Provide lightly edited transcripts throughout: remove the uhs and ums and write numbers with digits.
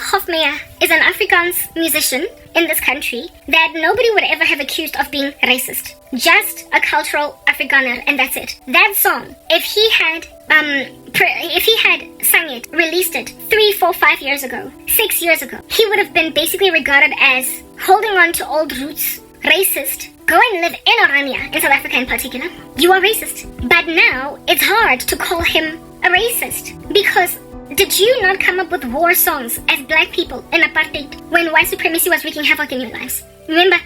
Hofmeyer is an Afrikaans musician in this country that nobody would ever have accused of being racist. Just a cultural Afrikaner, and that's it. That song, if he had sung it, released it 3, 4, 5 years ago, 6 years ago, he would have been basically regarded as holding on to old roots, racist. Go and live in Orania, in South Africa in particular. You are racist. But now, it's hard to call him a racist. Because did you not come up with war songs as black people in apartheid when white supremacy was wreaking havoc in your lives? Remember?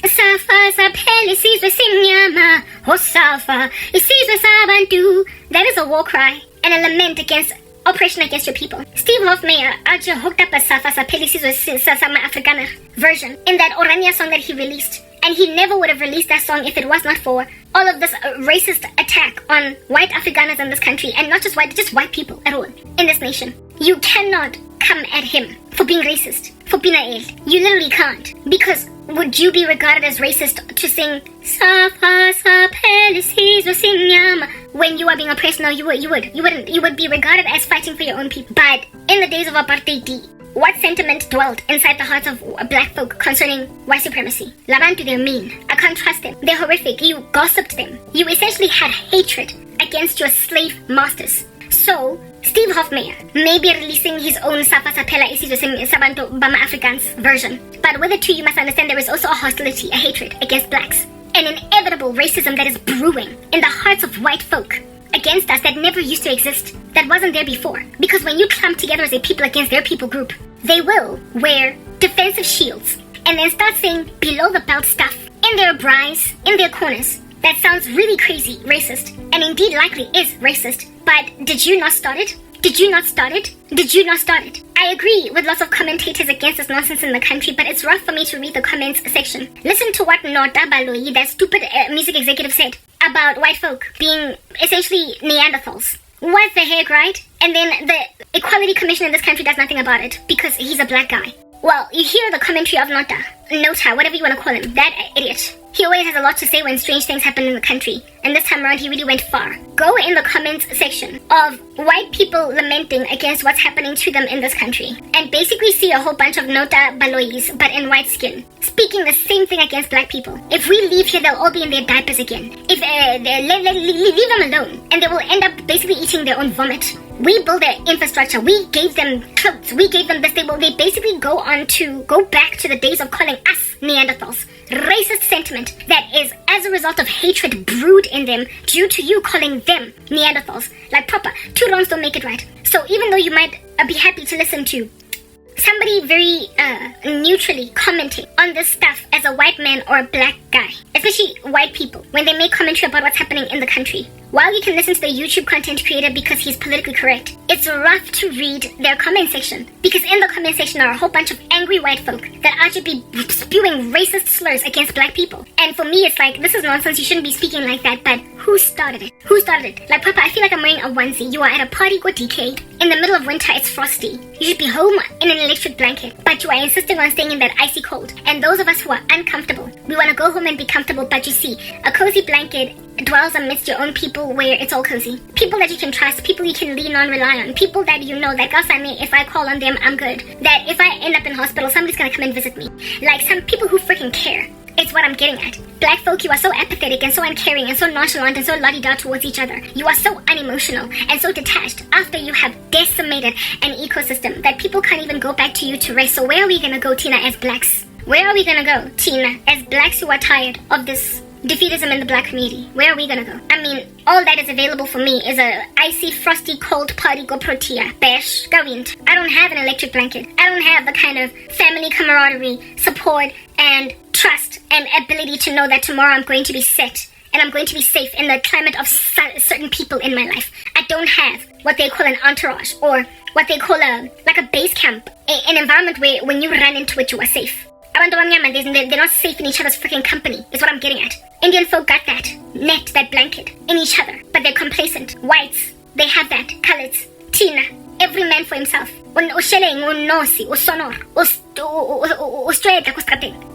Safa saphele isizwe simnyama, oh Safa, isizwe sabantu. That is a war cry and a lament against oppression against your people. Steve Hofmeyer actually hooked up a Safa saphele isizwe sama Afrikaner version in that Orania song that he released. And he never would have released that song if it was not for all of this racist attack on white Afrikaners in this country. And not just white people at all in this nation. You cannot come at him for being racist, for being a You literally can't. Because would you be regarded as racist to sing Safa saphele isizwe simnyama when you are being oppressed? No, you wouldn't. You would be regarded as fighting for your own people. But in the days of apartheid, what sentiment dwelt inside the hearts of black folk concerning white supremacy? Labantu, they're mean. I can't trust them. They're horrific. You gossiped them. You essentially had hatred against your slave masters. So, Steve Hofmeyer may be releasing his own Safa Saphela Isizwe Sabantu Bama Afrikaans version. But with it too, you must understand there is also a hostility, a hatred against blacks. An inevitable racism that is brewing in the hearts of white folk against us that never used to exist, that wasn't there before. Because when you clump together as a people against their people group, they will wear defensive shields and then start saying below the belt stuff in their bras, in their corners. That sounds really crazy, racist, and indeed likely is racist. But did you not start it? Did you not start it? Did you not start it? I agree with lots of commentators against this nonsense in the country, but it's rough for me to read the comments section. Listen to what Nota Baloyi, that stupid music executive, said about white folk being essentially Neanderthals. Was the hair right? And then the Equality Commission in this country does nothing about it because he's a black guy. Well, you hear the commentary of Nota, whatever you want to call him, that idiot. He always has a lot to say when strange things happen in the country, and this time around he really went far. Go in the comments section of white people lamenting against what's happening to them in this country, and basically see a whole bunch of Nota Baloyis, but in white skin, speaking the same thing against black people. If we leave here, they'll all be in their diapers again. If leave them alone, and they will end up basically eating their own vomit. We built their infrastructure. We gave them clothes. We gave them this. They basically go back to the days of calling us Neanderthals. Racist sentiment that is as a result of hatred brewed in them due to you calling them Neanderthals. Like proper. Two wrongs don't make it right. So even though you might be happy to listen to somebody very neutrally commenting on this stuff as a white man or a black guy, especially white people, when they make commentary about what's happening in the country, while you can listen to the YouTube content creator because he's politically correct, it's rough to read their comment section. Because in the comment section are a whole bunch of angry white folk that are actually be spewing racist slurs against black people. And for me, it's like, this is nonsense. You shouldn't be speaking like that. But who started it? Who started it? Like, Papa, I feel like I'm wearing a onesie. You are at a party with DK. In the middle of winter, it's frosty. You should be home in an electric blanket. But you are insisting on staying in that icy cold. And those of us who are uncomfortable, we want to go home and be comfortable. But you see, a cozy blanket dwells amidst your own people where it's all cozy. People that you can trust, people you can lean on, rely on, people that you know that if I call on them, I'm good. That if I end up in hospital, somebody's gonna come and visit me. Like some people who freaking care. It's what I'm getting at. Black folk, you are so apathetic and so uncaring and so nonchalant and so la-di-da towards each other. You are so unemotional and so detached after you have decimated an ecosystem that people can't even go back to you to race. So where are we gonna go, Tina, as blacks? Where are we gonna go, Tina, as blacks who are tired of this defeatism in the black community? Where are we gonna go? I mean, all that is available for me is a icy, frosty, cold party go protea. Bash, gawint. I don't have an electric blanket. I don't have the kind of family camaraderie, support, and trust and ability to know that tomorrow I'm going to be set and I'm going to be safe in the climate of certain people in my life. I don't have what they call an entourage or what they call a base camp, an environment where when you run into it, you are safe. They're not safe in each other's freaking company, is what I'm getting at. Indian folk got that net, that blanket in each other, but they're complacent. Whites, they have that. Coloreds, Tina, every man for himself.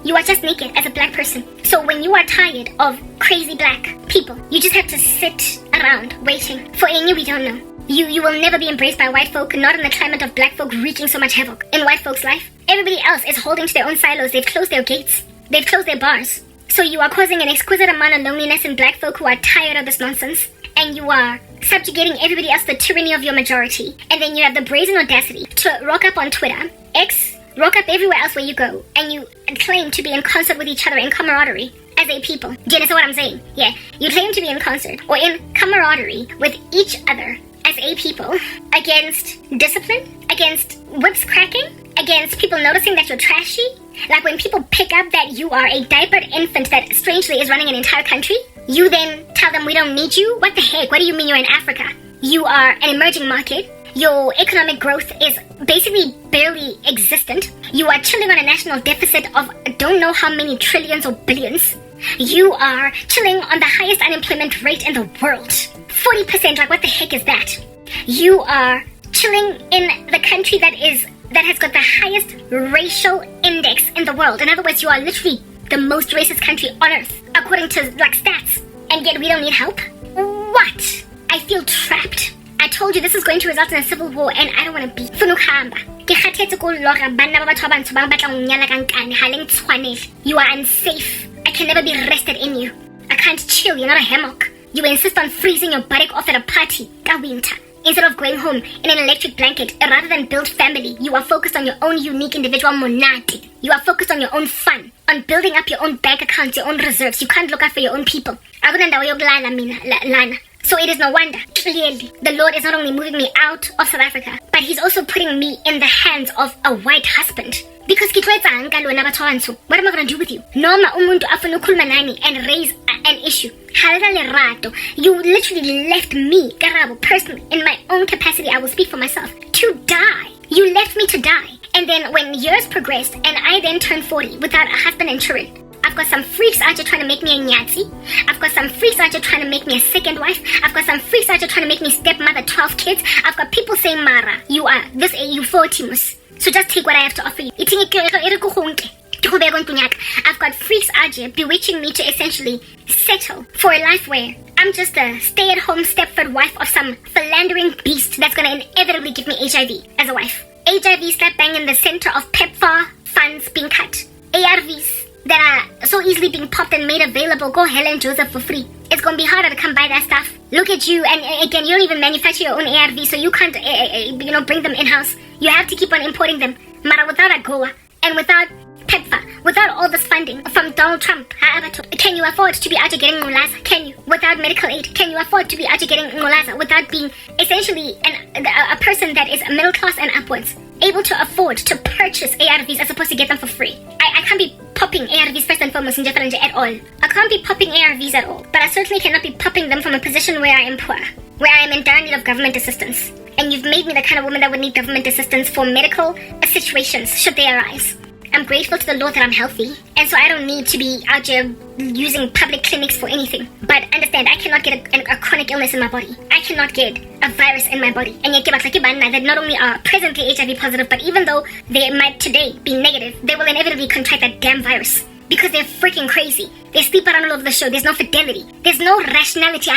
You are just naked as a black person. So when you are tired of crazy black people, you just have to sit around waiting for any we don't know. You will never be embraced by white folk, not in the climate of black folk wreaking so much havoc in white folks' life. Everybody else is holding to their own silos. They've closed their gates. They've closed their bars. So you are causing an exquisite amount of loneliness in black folk who are tired of this nonsense. And you are subjugating everybody else to the tyranny of your majority. And then you have the brazen audacity to rock up on Twitter, X, rock up everywhere else where you go, and you claim to be in concert with each other in camaraderie as a people. Do you understand what I'm saying? Yeah, you claim to be in concert or in camaraderie with each other as a people against discipline, against whips cracking, against people noticing that you're trashy. Like when people pick up that you are a diapered infant that strangely is running an entire country, you then tell them we don't need you? What the heck? What do you mean you're in Africa? You are an emerging market. Your economic growth is basically barely existent. You are chilling on a national deficit of don't know how many trillions or billions. You are chilling on the highest unemployment rate in the world. 40%, like what the heck is that? You are chilling in the country that has got the highest racial index in the world. In other words, you are literally the most racist country on earth, according to like stats. And yet we don't need help? What? I feel trapped. I told you this is going to result in a civil war, and I don't want to be. You are unsafe. I can never be rested in you. I can't chill. You're not a hammock. You insist on freezing your buttock off at a party, winter. Instead of going home in an electric blanket, rather than build family, you are focused on your own unique individual monate. You are focused on your own fun, on building up your own bank accounts, your own reserves. You can't look out for your own people. So it is no wonder, clearly, the Lord is not only moving me out of South Africa, but He's also putting me in the hands of a white husband. Because what am I going to do with you? Noma umuntu afuna ukukhuluma nani and raise an issue. You literally left me, Karabo, personally, in my own capacity, I will speak for myself, to die. You left me to die. And then when years progressed and I then turned 40 without a husband and children, I've got some freaks out there trying to make me a nyatsi. I've got some freaks out there trying to make me a second wife. I've got some freaks out there trying to make me stepmother 12 kids. I've got people saying, Mara, you are this A40mus. So just take what I have to offer you. I've got freaks out here bewitching me to essentially settle for a life where I'm just a stay-at-home Stepford wife of some philandering beast that's going to inevitably give me HIV as a wife. HIV slap bang in the center of PEPFAR funds being cut. ARVs that are so easily being popped and made available. Go Helen Joseph for free. It's going to be harder to come by that stuff. Look at you, and again, you don't even manufacture your own ARVs, so you can't, bring them in-house. You have to keep on importing them. Mara, without AGOA and without PEPFAR, without all this funding from Donald Trump, can you afford to be out here getting ngulaza? Can you? Without medical aid, can you afford to be out here getting ngulaza without being essentially a person that is middle class and upwards, able to afford to purchase ARVs as opposed to get them for free? I can't be popping ARVs first and foremost in Jafaranja at all. I can't be popping ARVs at all, but I certainly cannot be popping them from a position where I am poor, where I am in dire need of government assistance. And you've made me the kind of woman that would need government assistance for medical situations should they arise. I'm grateful to the Lord that I'm healthy, and so I don't need to be out here using public clinics for anything. But understand, I cannot get a chronic illness in my body. I cannot get a virus in my body. And yet, that not only are presently HIV positive, but even though they might today be negative, they will inevitably contract that damn virus. Because they're freaking crazy. They sleep around all over the show. There's no fidelity. There's no rationality.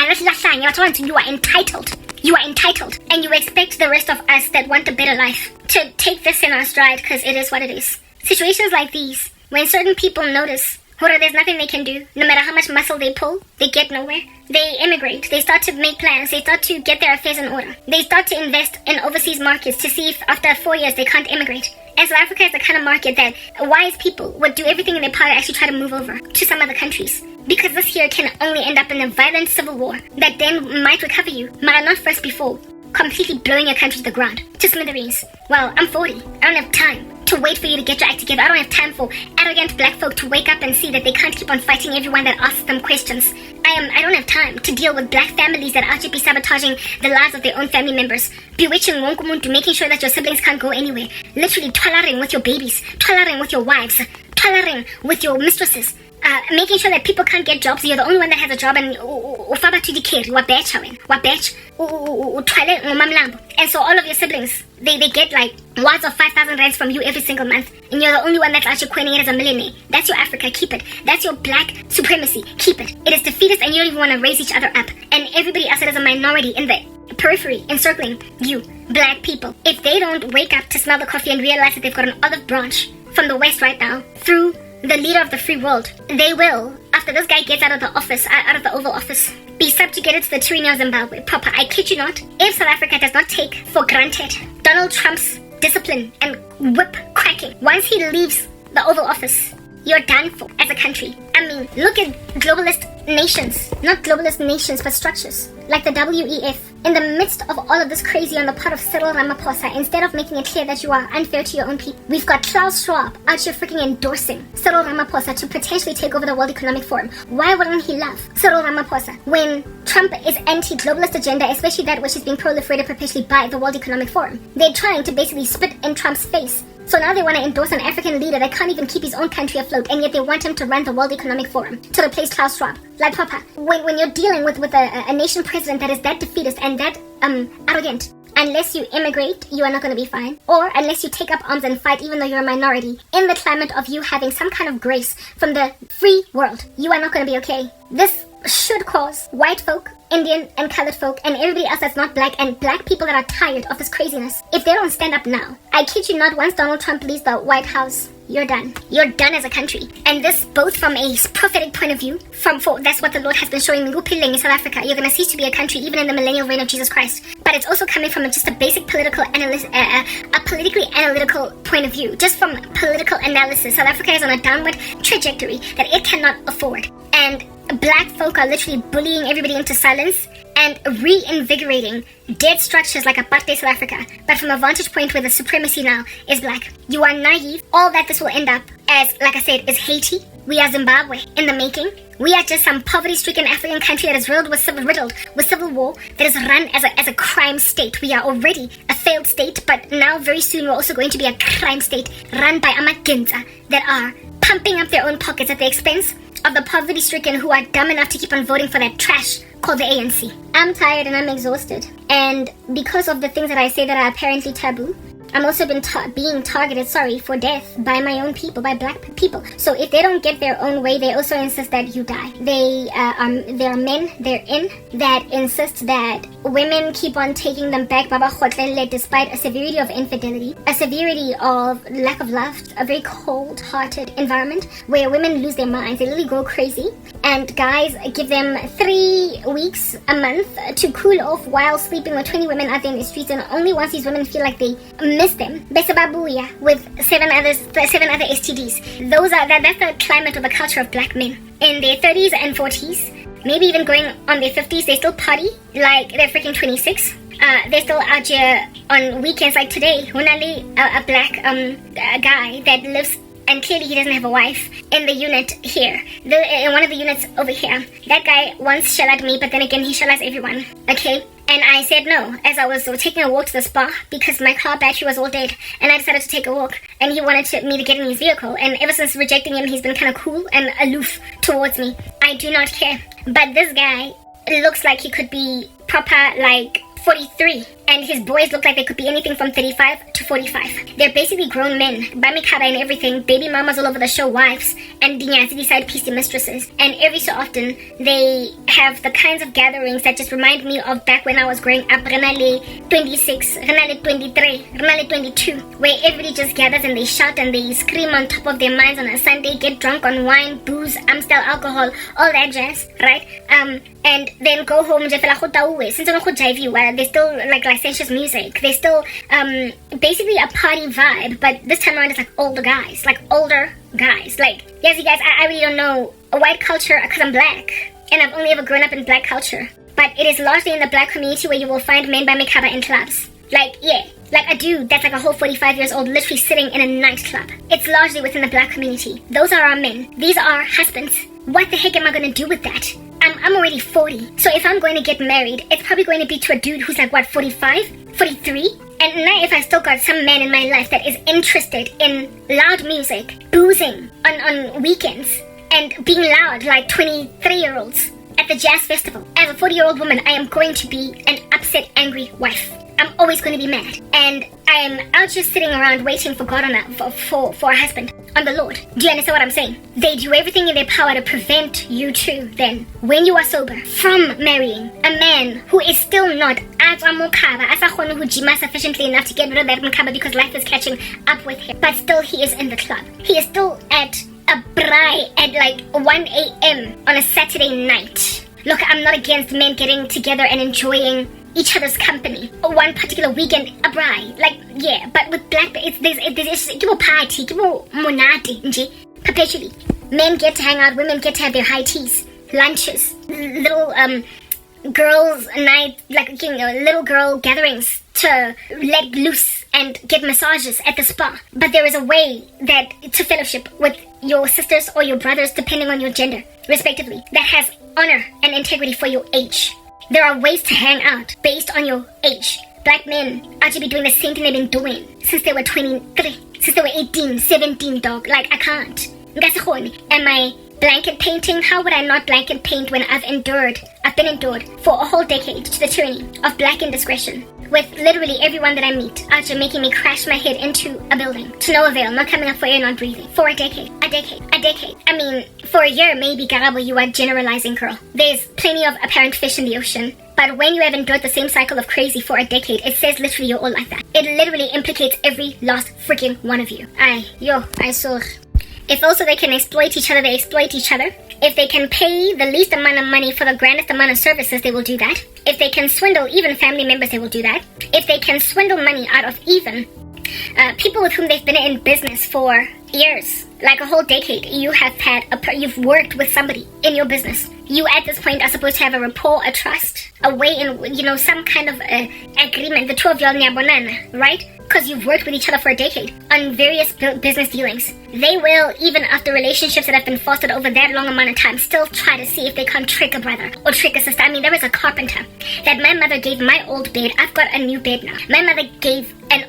You are entitled. You are entitled. And you expect the rest of us that want a better life to take this in our stride, because it is what it is. Situations like these, when certain people notice, there's nothing they can do, no matter how much muscle they pull, they get nowhere. They immigrate. They start to make plans. They start to get their affairs in order. They start to invest in overseas markets to see if after 4 years they can't immigrate. And South Africa is the kind of market that wise people would do everything in their power to actually try to move over to some other countries. Because this here can only end up in a violent civil war that then might recover you, but not first before completely blowing your country to the ground, to smithereens. Well, I'm 40. I don't have time to wait for you to get your act together. I don't have time for arrogant black folk to wake up and see that they can't keep on fighting everyone that asks them questions. I don't have time to deal with black families that actually be sabotaging the lives of their own family members, bewitching wonkumuntu, making sure that your siblings can't go anywhere, literally tolerant with your babies, tolerant with your wives, tolerant with your mistresses, making sure that people can't get jobs. You're the only one that has a job, and ufaba to the kid, and so all of your siblings, they get like wads of 5,000 rands from you every single month, and you're the only one that's actually coining it as a millionaire. That's your Africa, keep it. That's your black supremacy, keep it. It is defeatist, and you don't even want to raise each other up, and everybody else that is a minority in the periphery encircling you, black people, if they don't wake up to smell the coffee and realize that they've got an olive branch from the west right now through the leader of the free world, they will, after this guy gets out of the office, out of the Oval Office, be subjugated to the tyranny of Zimbabwe. Proper, I kid you not. If South Africa does not take for granted Donald Trump's discipline and whip cracking once he leaves the Oval Office, you're done for as a country. I mean, look at globalist nations, not globalist nations, but structures like the WEF. In the midst of all of this crazy on the part of Cyril Ramaphosa, instead of making it clear that you are unfair to your own people, we've got Klaus Schwab out here freaking endorsing Cyril Ramaphosa to potentially take over the World Economic Forum. Why wouldn't he love Cyril Ramaphosa when Trump is anti-globalist agenda, especially that which is being proliferated perpetually by the World Economic Forum? They're trying to basically spit in Trump's face. So now they want to endorse an African leader that can't even keep his own country afloat, and yet they want him to run the World Economic Forum to replace Klaus Schwab. Like, proper, when you're dealing with a nation president that is that defeatist and that arrogant, unless you immigrate, you are not going to be fine. Or unless you take up arms and fight, even though you're a minority, in the climate of you having some kind of grace from the free world, you are not going to be okay. This should cause white folk, Indian and colored folk, and everybody else that's not black, and black people that are tired of this craziness, if they don't stand up now, I kid you not, once Donald Trump leaves the White House, you're done. You're done as a country. And this both from a prophetic point of view, that's what the Lord has been showing me in South Africa. You're going to cease to be a country even in the millennial reign of Jesus Christ. But it's also coming from just a basic political politically analytical point of view. Just from political analysis, South Africa is on a downward trajectory that it cannot afford. And black folk are literally bullying everybody into silence and reinvigorating dead structures like apartheid South Africa, but from a vantage point where the supremacy now is black. You are naive. All that this will end up as, like I said, is Haiti. We are Zimbabwe in the making. We are just some poverty-stricken African country that is riddled with civil war, that is run as a crime state. We are already a failed state, but now very soon we're also going to be a crime state run by amaginza that are pumping up their own pockets at the expense of the poverty-stricken who are dumb enough to keep on voting for that trash called the ANC. I'm tired and I'm exhausted. And because of the things that I say that are apparently taboo, I'm also being targeted, for death by my own people, by black people. So if they don't get their own way, they also insist that you die. There are men, that insist that women keep on taking them back, despite a severity of infidelity, a severity of lack of love, a very cold-hearted environment where women lose their minds. They literally go crazy. And guys give them 3 weeks, a month to cool off while sleeping with 20 women out there in the streets. And only once these women feel like they miss them, Besababuya with 7 other STDs. That's the climate or the culture of black men. In their 30s and 40s, maybe even going on their 50s, they still party like they're freaking 26. They're still out here on weekends like today. Hunali, a black guy that lives, and clearly he doesn't have a wife, in the unit here. In one of the units over here. That guy once shellered me, but then again he shells everyone. Okay? And I said no, as I was taking a walk to the spa, because my car battery was all dead, and I decided to take a walk, and he wanted me to get in his vehicle, and ever since rejecting him, he's been kind of cool and aloof towards me. I do not care. But this guy looks like he could be proper, like, 43, and his boys look like they could be anything from 35 to 45. They're basically grown men, bamikaba and everything, baby mamas all over the show, wives, and dinyazidi side piece mistresses. And every so often, they have the kinds of gatherings that just remind me of back when I was growing up, Renale 26, Renale 23, Renale 22, where everybody just gathers and they shout and they scream on top of their minds on a Sunday, get drunk on wine, booze, Amstel alcohol, all that jazz, right? And then go home, since they still like licentious music. They still basically a party vibe, but this time around it's like older guys. Like, yes, you guys, I really don't know a white culture because I'm black, and I've only ever grown up in black culture. But it is largely in the black community where you will find men by Mikaba in clubs. Like a dude that's like a whole 45 years old literally sitting in a nightclub. It's largely within the black community. Those are our men. These are husbands. What the heck am I gonna do with that? I'm already 40. So if I'm going to get married, it's probably going to be to a dude who's like, 45? 43? And now if I still got some man in my life that is interested in loud music, boozing on weekends, and being loud like 23-year-olds at the jazz festival. As a 40-year-old woman, I am going to be an upset, angry wife. I'm always going to be mad. And I am out just sitting around waiting for God for a husband on the Lord. Do you understand what I'm saying? They do everything in their power to prevent you too, then, when you are sober, from marrying a man who is still not sufficiently enough to get rid of that mukaba because life is catching up with him. But still, he is in the club. He is still at a braai at like 1 a.m. on a Saturday night. Look, I'm not against men getting together and enjoying each other's company. One particular weekend, a braai. Like, yeah, but with black, there's party, monate, perpetually. Men get to hang out, women get to have their high teas, lunches, little girls' night, like little girl gatherings to let loose and get massages at the spa. But there is a way that to fellowship with your sisters or your brothers, depending on your gender, respectively, that has honor and integrity for your age. There are ways to hang out based on your age. Black men actually be doing the same thing they've been doing since they were 23, since they were 18, 17, dog. Like, I can't. Am I blanket painting? How would I not blanket paint when I've been endured for a whole decade to the tyranny of black indiscretion, with literally everyone that I meet actually making me crash my head into a building to no avail, not coming up for air, not breathing, for a decade. I mean, for a year maybe, Karabo, you are generalizing, girl. There's plenty of apparent fish in the ocean, but when you have endured the same cycle of crazy for a decade, it says literally you're all like that. It literally implicates every last freaking one of you. I saw. If also they can exploit each other, they exploit each other. If they can pay the least amount of money for the grandest amount of services, they will do that. If they can swindle even family members, they will do that. If they can swindle money out of even people with whom they've been in business for years, like a whole decade, you've worked with somebody in your business. You at this point are supposed to have a rapport, a trust, a way in, some kind of agreement. The two of y'all nyabonana, right? Because you've worked with each other for a decade on various business dealings. They will, even after relationships that have been fostered over that long amount of time, still try to see if they can't trick a brother or trick a sister. I mean, there was a carpenter that my mother gave my old bed. I've got a new bed now. My mother gave my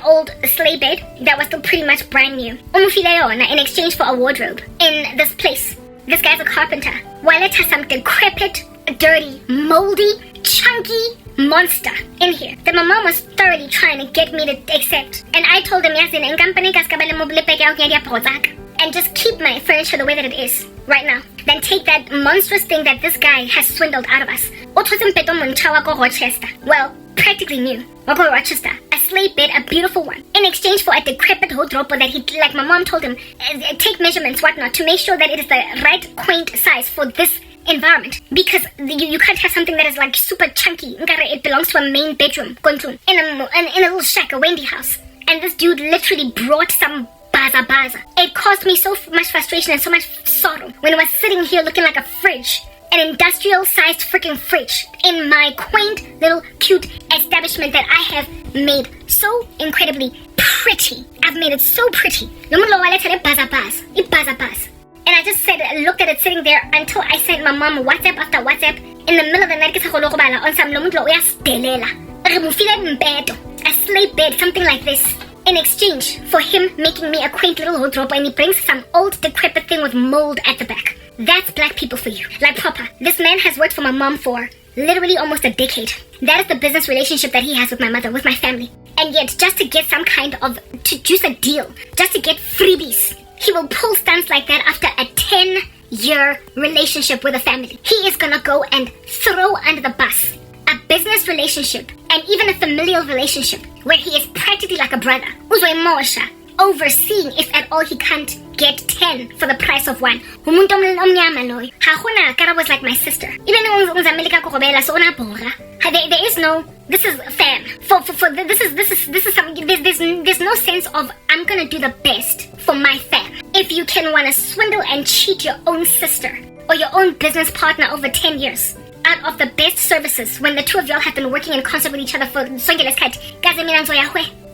old sleigh bed that was still pretty much brand new in exchange for a wardrobe in this place. This guy's a carpenter. Well, it has some decrepit, dirty, moldy, chunky monster in here that my mom was thoroughly trying to get me to accept. And I told him, and just keep my furniture the way that it is right now. Then take that monstrous thing that this guy has swindled out of us. Well, practically new. Rochester. A sleigh bed, a beautiful one. In exchange for a decrepit wardrobe that he, like my mom told him, take measurements, whatnot, to make sure that it is the right quaint size for this environment, because you can't have something that is like super chunky. It belongs to a main bedroom in a little shack, a Wendy house. And this dude literally brought some baza. It caused me so much frustration and so much sorrow when I was sitting here looking like a fridge, an industrial sized freaking fridge, in my quaint little cute establishment that I have made so incredibly pretty. I've made it so pretty. And I just looked at it sitting there until I sent my mom WhatsApp after WhatsApp in the middle of the night on some a sleigh bed, something like this, in exchange for him making me a quaint little wardrobe, and he brings some old decrepit thing with mold at the back. That's black people for you. Like proper. This man has worked for my mom for literally almost a decade. That is the business relationship that he has with my mother, with my family. And yet, just to get some kind of, to juice a deal, just to get freebies, he will pull stunts like that after a 10-year relationship with a family. He is gonna go and throw under the bus a business relationship and even a familial relationship where he is practically like a brother. Overseeing if at all he can't get 10 for the price of one. Karabo was like my sister. There is no, this is fam. This is something, there's no sense of I'm gonna do the best for my fam. If you can wanna swindle and cheat your own sister or your own business partner over 10 years out of the best services when the two of y'all have been working in concert with each other for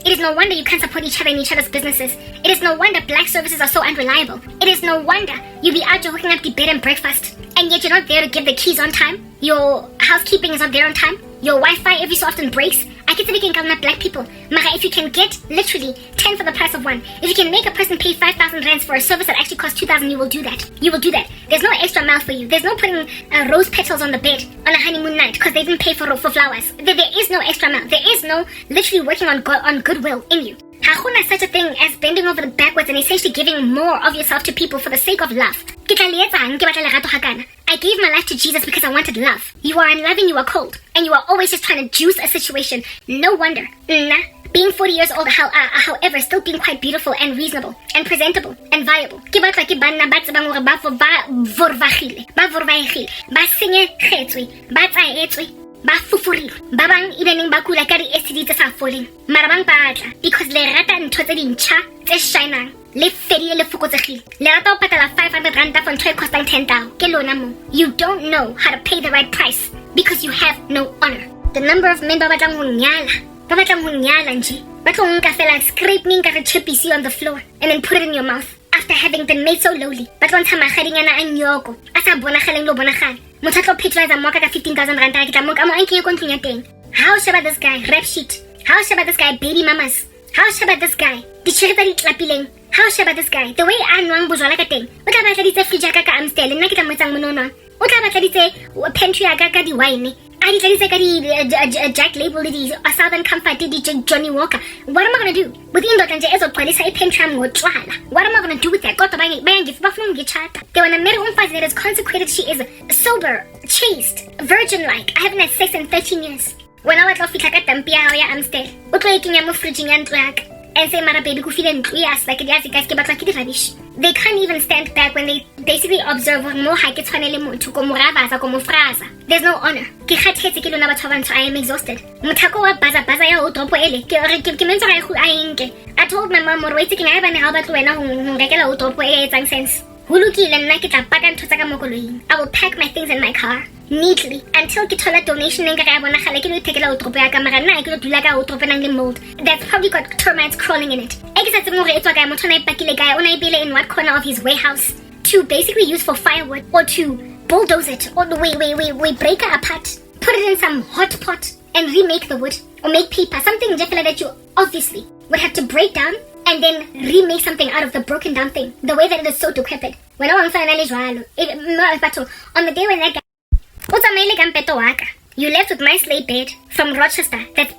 it is no wonder you can't support each other in each other's businesses. It is no wonder black services are so unreliable. It is no wonder you be out here hooking up the bed and breakfast, and yet you're not there to give the keys on time. Your housekeeping is not there on time. Your Wi-Fi every so often breaks. A can say we can not black people. Mara, if you can get literally 10 for the price of one, if you can make a person pay 5,000 rands for a service that actually costs 2,000, you will do that. You will do that. There's no extra mile for you. There's no putting rose petals on the bed on a honeymoon night because they didn't pay for flowers. There is no extra mile. There is no literally working on goodwill in you. Hakuna such a thing as bending over backwards and essentially giving more of yourself to people for the sake of love. I gave my life to Jesus because I wanted love. You are unloving, you are cold, and you are always just trying to juice a situation. No wonder. Being 40 years old, however, still being quite beautiful and reasonable and presentable and viable. Ba fufurile ba bang ibeneng ba kula ka di-acid tse sa foleng mara bang batla because le rata ntho tse dintšha tse shinang le fedile le fokotsegile le rata go patala 500 rand for ntho e costing 10,000 ke lona mo. You don't know how to pay the right price because you have no honor. The number of men ba batlang ho nyala nje ba tlo nka fela scraping ka re chipisi on the floor and then put it in your mouth after having been made so lowly. Ba tlo ntsha magadinyana a nyoko a sa bonagaleng lo bonagala. How sheba this guy rap sheet? How sheba this guy baby mamas? How sheba this guy how sheba this guy the way a nwang bojwala ka teng o tla batla ditse fridge ka Amstel nna ke tla motsang mononwa o tla batla ditse pantry ya ka di wine a di tladitse ka di Jack Label le di Southern Comfort di Johnny Walker. What am I gonna do with indoda nje ezogcwalisa ipantry yami ngotshwala? What am I gonna do with that? Kodwa bafuna ungitshata. They wanna marry umfazi that is consecrated. She is sober, chaste, virgin-like. I haven't had sex in 13 years. When I was off ka dampi ya ya Amstel o tlo ikenya mo fridge ya ntlo ya ka and say mara baby kufile ntlo ya like yazi guys ke batla ke di rubbish. They can't even stand back when they basically observe mo ha ke tshwanele motho ko moravaza ko mofraza. There's no honor. Ke khathetse ke lona batho ba bantsho. I am exhausted. Mothako wa baza ya o topo ele ke mentse ga go a enke. I told my mom wait ke nga ba ne ga ba tlo wena ho ngekela o topo e etsang sense. Hulukile nna ke tla paka ntho tsa ka mo koloing. I will pack my things in my car neatly until ke thola donation nka ka bona gale ke lo itekela o topo ya ka mara nna ke lo dula ka o topo nang le mold that's probably got termites crawling in it. E ke sa tseng gore e tswa ka motho na ipakile ka ona ibile in what corner of his warehouse to basically use for firewood or to bulldoze it or break it apart, put it in some hot pot and remake the wood or make paper, something that you obviously would have to break down and then remake something out of the broken down thing, the way that it is so decrepit. When I was on the day when that guy, you left with my slate bed from Rochester that's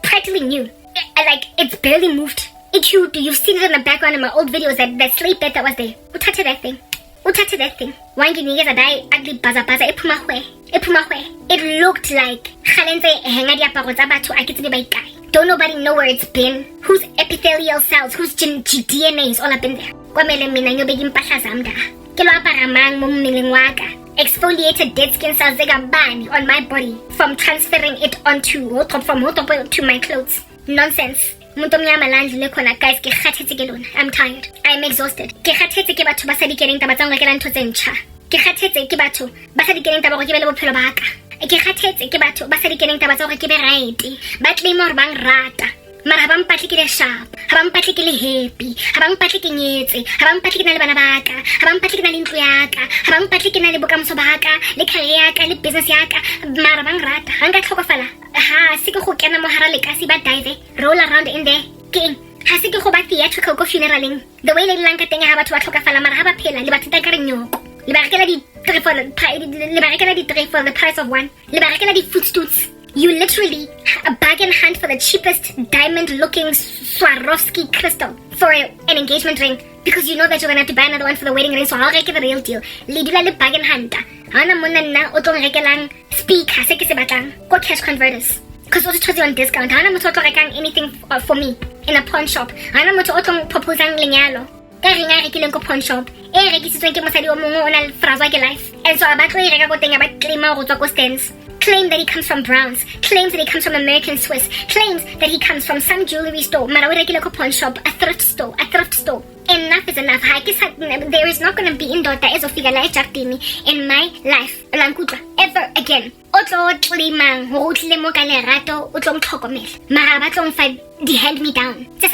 practically new. It's barely moved. You've seen it in the background in my old videos, that slate bed that was there. Uthathe that thing. Wanginikeza dai ugly baza epuma. It looked like Khalenze henga diaparo tsa batho a ke tsebe ba ikae. Don't nobody know where it's been, whose epithelial cells, whose DNA is all up in there. Kwamele mina nyobe impahla zami da. Ke lo apara mang mo mmeleng wa ka. Exfoliated dead skin cells bani on my body from transferring it onto to my clothes. Nonsense. I'm tired. I'm exhausted. Ke kgathetse ke batho ba sa dikeneng taba tsa ngekela ntho tse ntšha. Ke kgathetse ke batho ba sa dikeneng taba gore ke be le bophelo ba ka. Ke kgathetse ke batho ba sa dikeneng taba tsa gore ke be right. Ba tlile mo re bang rata. Mara ba mpatle ke le sharp, ha ba mpatle ke le happy, ha ba mpatle ke nyetse, ha ba mpatle ke na le bana ba ka, ha ba mpatle ke na le ntlo ya ka, ha ba mpatle ke na le bokamoso ba ka, le career ya ka, le business ya ka. Mara bang rata ha nka tlhokofala. Ha se ke go kena mo hara lekasi ba dive roll around in there king. Ha se ke go ba theatrical go funeraleng the way le lang ka teng ha batho ba tlhokafala mara ha ba phela le ba tita ka re nyoko le ba rekela di three for the price of one, le ba rekela di footstools. You literally bargain hunt for the cheapest diamond-looking Swarovski crystal for an engagement ring because you know that you're gonna have to buy another one for the wedding ring. So I'll get the real deal. Le dula le bargain hunter. Hana mona nna o tlo rekelang speaker se ke se batlang go cash converters because o tshotse on discount. Hana motho o tlo rekang anything for me in a pawn shop. Hana motho o tlo proposang lenyalo ka ring a rekileng ko pawn shop e rekisitsweng ke mosadi o mongwe o na le frazwa ke life and so ba tlo e reka go teng ba claima go tswa ko stands. Claim that he comes from Browns, claims that he comes from American Swiss, claims that he comes from some jewelry store, regular pawn shop, a thrift store. Enough is enough. There is not going to be in my life ever again. The hand me down. The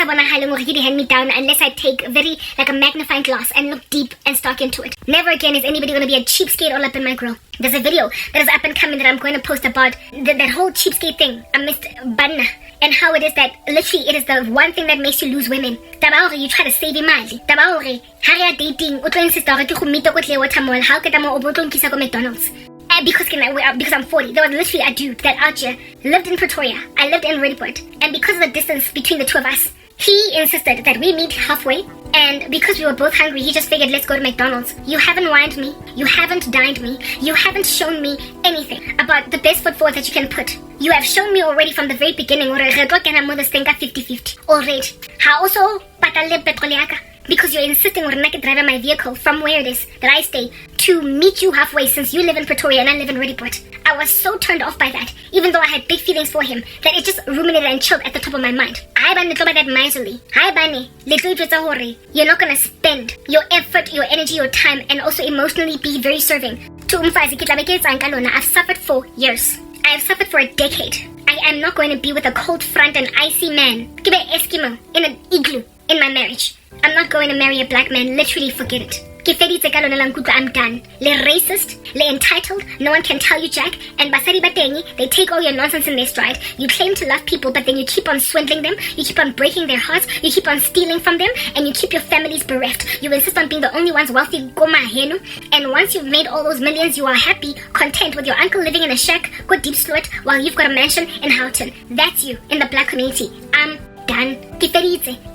hand me down unless I take a magnifying glass and look deep and stark into it. Never again is anybody going to be a cheapskate all up in my grill. There's a video that is up and coming that I'm going to post about that whole cheapskate thing. I missed Banna. and how it is that literally it is the one thing that makes you lose women. Taba hore you try to save imali. Taba hore ha re ya dating o tlo insist hore ke go meet ko tle water mall ha o keta mo o botlo nkisa ko McDonald's. Because I'm 40, there was literally a dude that out here lived in Pretoria. I lived in Redport, and because of the distance between the two of us, he insisted that we meet halfway. And because we were both hungry, he just figured, let's go to McDonald's. You haven't wined me, you haven't dined me, you haven't shown me anything about the best foot forward that you can put. You have shown me already from the very beginning already. How also patale petrol yaka. Because you're insisting on I can drive my vehicle from where it is that I stay to meet you halfway, since you live in Pretoria and I live in Redport. I was so turned off by that, even though I had big feelings for him, that it just ruminated and chilled at the top of my mind. You're not gonna spend your effort, your energy, your time, and also emotionally be very serving. I've suffered for years. I've suffered for a decade. I am not going to be with a cold front and icy man. Give me Eskimo in an igloo in my marriage. I'm not going to marry a black man. Literally, forget it. I'm done. Le racist, le entitled, no one can tell you jack, and basari batengi, they take all your nonsense in their stride. You claim to love people, but then you keep on swindling them, you keep on breaking their hearts, you keep on stealing from them, and you keep your families bereft. You insist on being the only ones wealthy, and once you've made all those millions, you are happy, content with your uncle living in a shack, go deep slow it, while you've got a mansion in Houghton. That's you in the black community. I'm done.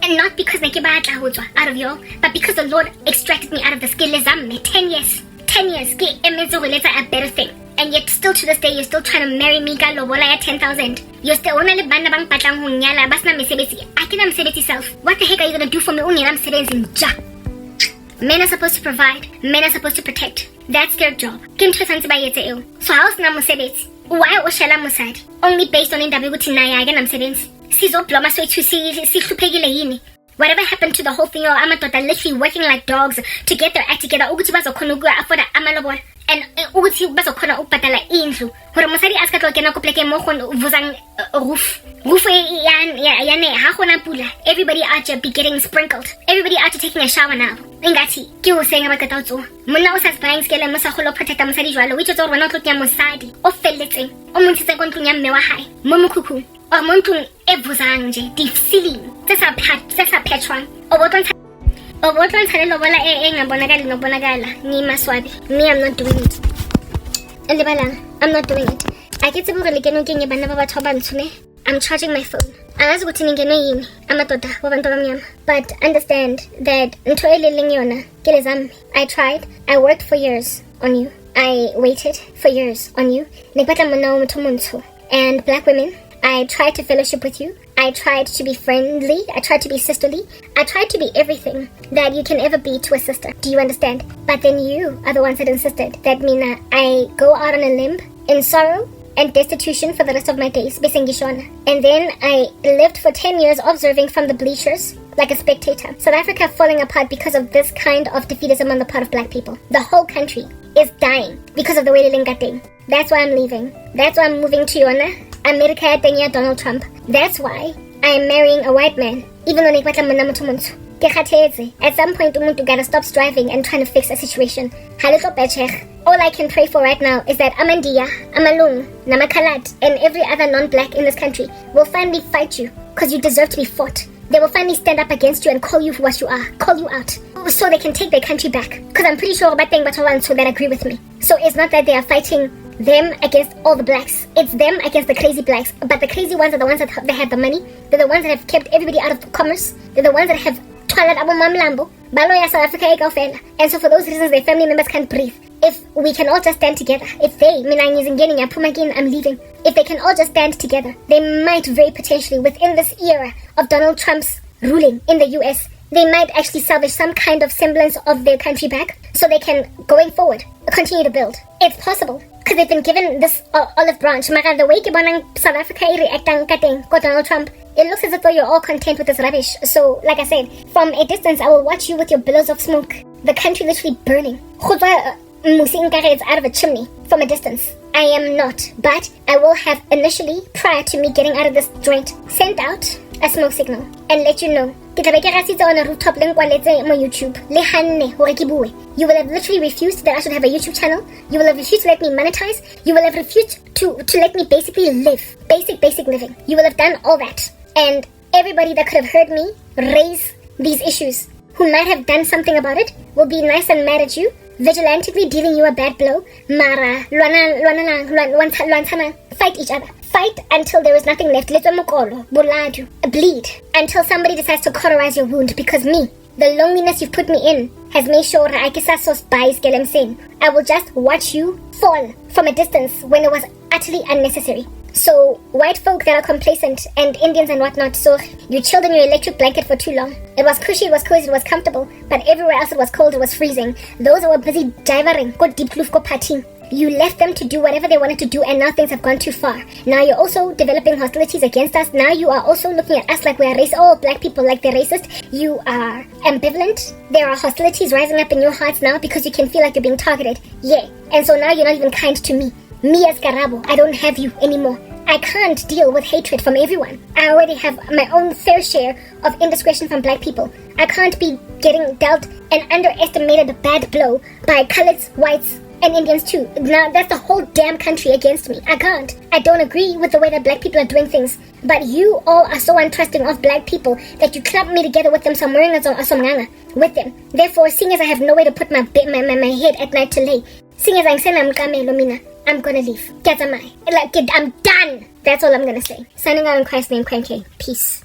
And not because out of y'all, but because the Lord extracted me out of the skill 10 years. 10 years. A better thing. And yet still to this day, you're still trying to marry me, 10,000. You're still only banda bang patlang hunyala, basna mesebeti. I can mesebeti self. What the heck are you gonna do for me? Men are supposed to provide. Men are supposed to protect. That's their job. So how's na mesebeti? Why oshala musad? Only based on indabiguti whatever happened to the whole thing? I'm literally working like dogs to get their act together. And everybody out there be getting sprinkled. Everybody out there taking a shower now. Ingati, ke o saying about katauzo. Mona o sa spayang skele mo sa go lo protecta mosadi jwalo. We just o rona tlotnya mosadi. O felletseng. O montse go ntlonya mme wa hae. Mo mokhukhu. O mo ntlong e bozang je. Di ceiling. Tse sa petron. O botla lobola ngabonakala ni maswabi. Me, I'm not doing it. And I'm not doing it. I get to I'm charging my phone. But understand that I tried. I worked for years on you. I waited for years on you. And black women, I tried to fellowship with you. I tried to be friendly. I tried to be sisterly. I tried to be everything that you can ever be to a sister. Do you understand? But then you are the ones that insisted that Mina, I go out on a limb in sorrow and destitution for the rest of my days. And then I lived for 10 years observing from the bleachers like a spectator. South Africa falling apart because of this kind of defeatism on the part of black people. The whole country is dying because of the way they link thing. That's why I'm leaving. That's why I'm moving to America, Donald Trump. That's why I am marrying a white man, even though at some point umuntu gotta stop striving and trying to fix a situation. All I can pray for right now is that Amandia, Amalung, Namakhalat, and every other non-black in this country will finally fight you because you deserve to be fought. They will finally stand up against you and call you for what you are, call you out, so they can take their country back. Because I'm pretty sure about so that agree with me. So it's not that they are fighting them against all the blacks. It's them against the crazy blacks. But the crazy ones are the ones that they have the money. They're the ones that have kept everybody out of commerce. They're the ones that have toilet abo mamlambo. Balo ya South Africa ikofela. And so for those reasons, their family members can't breathe. If we can all just stand together, if they, I'm leaving. If they can all just stand together, they might very potentially, within this era of Donald Trump's ruling in the US, they might actually salvage some kind of semblance of their country back so they can, going forward, continue to build. It's possible. Because they've been given this olive branch. The way South Africa reacting to Donald Trump, it looks as if though you're all content with this rubbish. So, like I said, from a distance, I will watch you with your billows of smoke. The country literally burning. It's out of a chimney from a distance. I am not. But I will have initially, prior to me getting out of this joint, sent out a smoke signal and let you know Ke tla be ke rasitse on a rooftop le nkwaletse mo YouTube. Le hanne hore ke bue. You will have literally refused that I should have a YouTube channel. You will have refused to let me monetize. You will have refused to let me basically live. Basic living. You will have done all that. And everybody that could have heard me raise these issues, who might have done something about it, will be nice and mad at you, vigilantically dealing you a bad blow. Mara, fight each other. Fight until there is nothing left. Bleed until somebody decides to cauterize your wound, because me, the loneliness you've put me in, has made sure I will just watch you fall from a distance when it was utterly unnecessary. So, white folk that are complacent, and Indians and whatnot, so you chilled in your electric blanket for too long. It was cushy, it was cozy, it was comfortable, but everywhere else it was cold, it was freezing. Those who were busy diving, go deep kloof, go partying. You left them to do whatever they wanted to do, and now things have gone too far. Now you're also developing hostilities against us. Now you are also looking at us like we're racist. Oh, black people, like they're racist. You are ambivalent. There are hostilities rising up in your hearts now because you can feel like you're being targeted. Yeah. And so now you're not even kind to me. Me as Karabo, I don't have you anymore. I can't deal with hatred from everyone. I already have my own fair share of indiscretion from black people. I can't be getting dealt an underestimated bad blow by coloreds, whites, and Indians too. Now that's the whole damn country against me. I can't. I don't agree with the way that black people are doing things. But you all are so untrusting of black people that you clump me together with them somewhere with them. Therefore, seeing as I have no way to put my head at night to lay, seeing as I'm gonna leave. I'm done. That's all I'm gonna say. Signing out in Christ's name, Cranky. Peace.